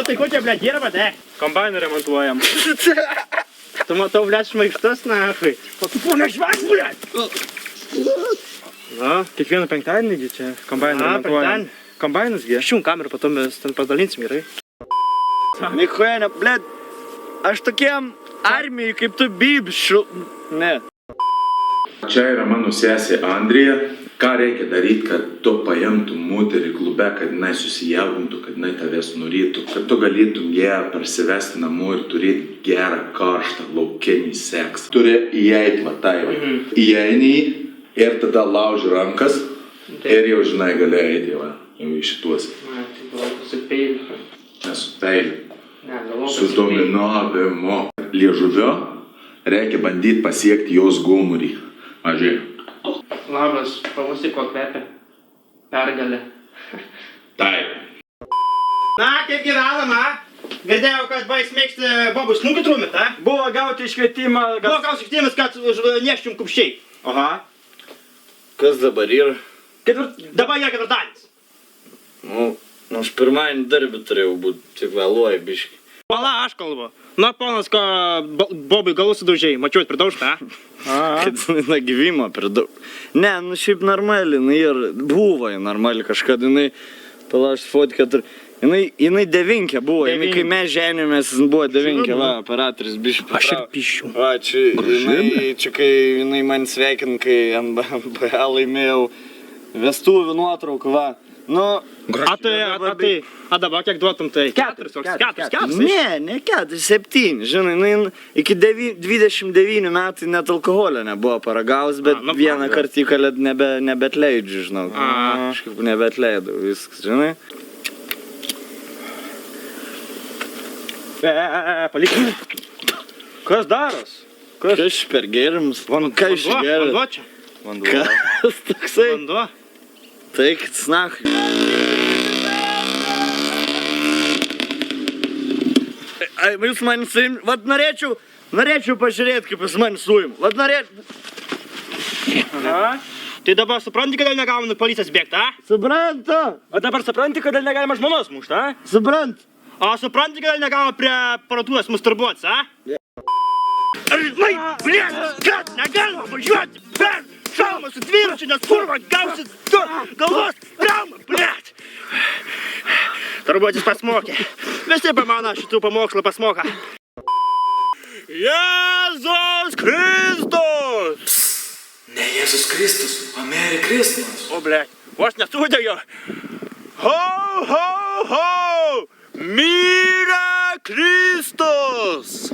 tai ko čia, blėt, dirba, ne? Kombainą remontuojam. Tu matau, blėt, šmaikštus, nahui. O tu pūna žvak, blėt. Na, kiekvieną penktadienį čia kombainą remontuojam. Kombainas, gi? Šium kamerą, potom mes ten padalinsim, gerai? Mikuėne, blėt, aš tokiem armijai kaip tu bibšiu. Ne. Čia yra mano sesė Andrija. Ką reikia daryti, kad tu paimtum moterį klube, kad jinai susijaudintų, kad jinai tavęs norėtų, kad tu galėtum ją parsivesti namo ir turėti gerą, karštą, laukinį seksą. Turi įeiti va tai va. Įeini ir tada lauži rankas ir jau žinai gali eiti va, jau į šituos. Na, tai galvoju, su peiliu. Ne su peiliu. Ne, galvoju, Su dominavimu. Liežuvio reikia bandyti pasiekti jos gomurį. Mažiai. Labas, pavasyk, ko kvepia. Pergalė. Taip. Na, kaip gyvenama? Girdėjau, kad bais mėgsti bobų snukį trumit, a? Buvo gauti iškvietimą. Buvo gauti iškvietimas, kad neščium kupščiai. Aha. Kas dabar yra? Dabar yra ketvirtadienis. Nu, aš pirmąjį darbį turėjau būti, tik vėluoju biškį. Pala, aš kalbu. Na, ponas, ko bobai galus sudaužiai. Mačiau, pridaužta, a? Kad na gyvimo per daug. Ne, nu šiaip normali, jinai ir buvo normali kažkada, jinai, palaš fotkę, jinai devinkė buvo, jinai kai mes ženėmės, buvo devinkė, va, operatorius biškį. Aš ir pišiu. Va, čia kai jinai man sveikin, kai NBA laimėjau vestuvių nuotrauką, va. Nu, A dabar kiek duotum tai? Keturis. Ne, 7, žinai, nu, iki 29 metų net alkoholio nebuvo paragaus, bet vieną kartą į kalėd nebeatleidžiu, žinau. Kažkaip nebeatleidau viskas, žinai. Palik. Kas daros? Kas per gėrimus? Kas iš gėrimus? Vanduo čia? Vanduo. Kas toksai? Vanduo? Tai, kad snachai. Jūs man suim... Vat norėčiau pažiūrėti, kaip jūs man suim. Vat norėčiau... Tai dabar supranti, kodėl negalima nuo policijos bėgti, a? Suprantu. O dabar supranti, kodėl negalima žmonos mušti, a? Suprantu. O supranti, kodėl negalima prie aparatūros masturbuotis, a? Žinai, blėt, kad negalima važiuoti per šalmą su dviračiu, nes kurva gausit galvos traumą, blėt. Turbūt jis pasmokė. Visi be mano šitų pamokslų pasmoka. Jėzus Kristus! Ne Jėzus Kristus, o Mary Christmas. O, blėt, vos nesudėjau. Ho, ho, ho! Mira Kristus!